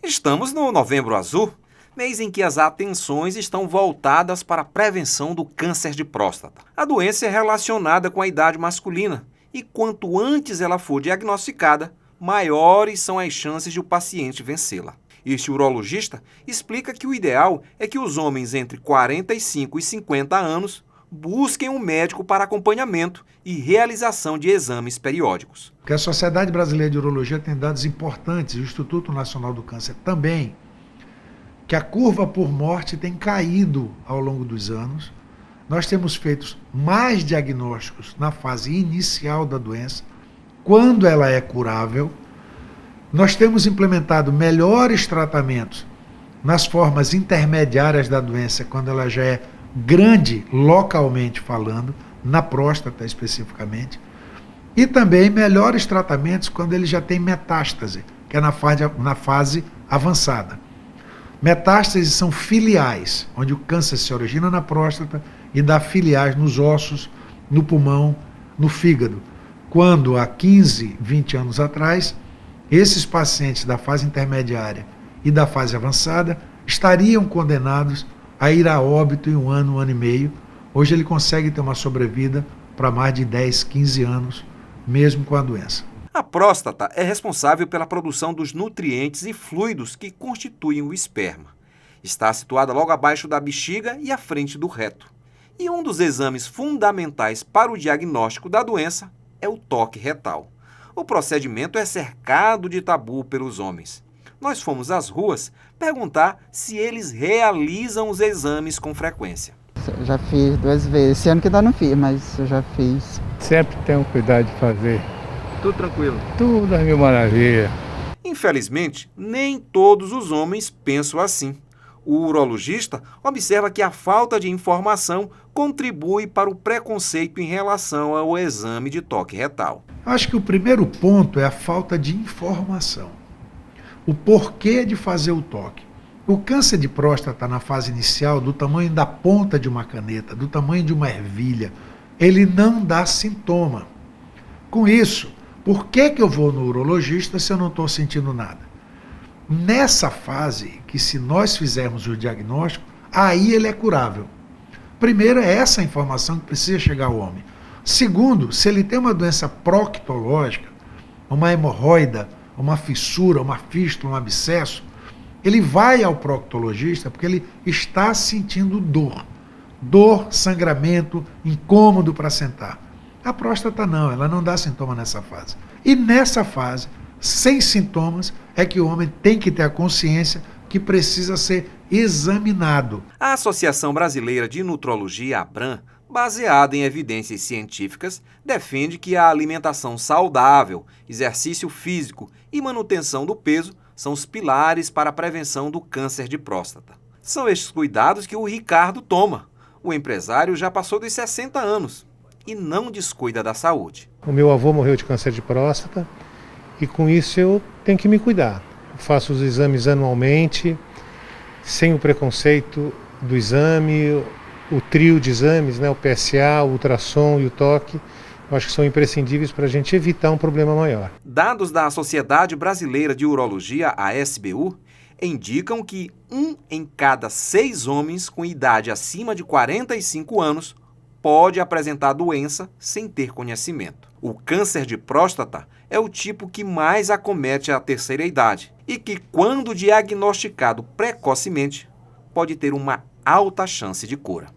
Estamos no Novembro Azul, mês em que as atenções estão voltadas para a prevenção do câncer de próstata. A doença é relacionada com a idade masculina e quanto antes ela for diagnosticada, maiores são as chances de o paciente vencê-la. Este urologista explica que o ideal é que os homens entre 45 e 50 anos busquem um médico para acompanhamento e realização de exames periódicos. Porque a Sociedade Brasileira de Urologia tem dados importantes, o Instituto Nacional do Câncer também, que a curva por morte tem caído ao longo dos anos. Nós temos feito mais diagnósticos na fase inicial da doença, quando ela é curável. Nós temos implementado melhores tratamentos nas formas intermediárias da doença, quando ela já é grande localmente falando, na próstata especificamente, e também melhores tratamentos quando ele já tem metástase, que é na fase avançada. Metástases são filiais, onde o câncer se origina na próstata e dá filiais nos ossos, no pulmão, no fígado. Quando há 15, 20 anos atrás, esses pacientes da fase intermediária e da fase avançada estariam condenados a ir a óbito em um ano e meio. Hoje ele consegue ter uma sobrevida para mais de 10, 15 anos, mesmo com a doença. A próstata é responsável pela produção dos nutrientes e fluidos que constituem o esperma. Está situada logo abaixo da bexiga e à frente do reto. E um dos exames fundamentais para o diagnóstico da doença é o toque retal. O procedimento é cercado de tabu pelos homens. Nós fomos às ruas perguntar se eles realizam os exames com frequência. Eu já fiz 2 vezes. Esse ano que ainda não fiz, mas eu já fiz. Sempre tenho cuidado de fazer. Tudo tranquilo? Tudo é mil maravilha. Infelizmente, nem todos os homens pensam assim. O urologista observa que a falta de informação contribui para o preconceito em relação ao exame de toque retal. Acho que o primeiro ponto é a falta de informação. O porquê de fazer o toque. O câncer de próstata na fase inicial, do tamanho da ponta de uma caneta, do tamanho de uma ervilha, ele não dá sintoma. Com isso, por que eu vou no urologista se eu não estou sentindo nada? Nessa fase, que se nós fizermos o diagnóstico, aí ele é curável. Primeiro, é essa informação que precisa chegar ao homem. Segundo, se ele tem uma doença proctológica, uma hemorroida, uma fissura, uma fístula, um abscesso, ele vai ao proctologista porque ele está sentindo dor. Dor, sangramento, incômodo para sentar. A próstata não, ela não dá sintoma nessa fase. E nessa fase, sem sintomas, é que o homem tem que ter a consciência que precisa ser examinado. A Associação Brasileira de Nutrologia, ABRAN, baseada em evidências científicas, defende que a alimentação saudável, exercício físico e manutenção do peso são os pilares para a prevenção do câncer de próstata. São estes cuidados que o Ricardo toma. O empresário já passou dos 60 anos e não descuida da saúde. O meu avô morreu de câncer de próstata e com isso eu tenho que me cuidar. Eu faço os exames anualmente, sem o preconceito do exame, o trio de exames, o PSA, o ultrassom e o toque, eu acho que são imprescindíveis para a gente evitar um problema maior. Dados da Sociedade Brasileira de Urologia, a SBU, indicam que 1 em cada 6 homens com idade acima de 45 anos pode apresentar a doença sem ter conhecimento. O câncer de próstata é o tipo que mais acomete a terceira idade e que, quando diagnosticado precocemente, pode ter uma alta chance de cura.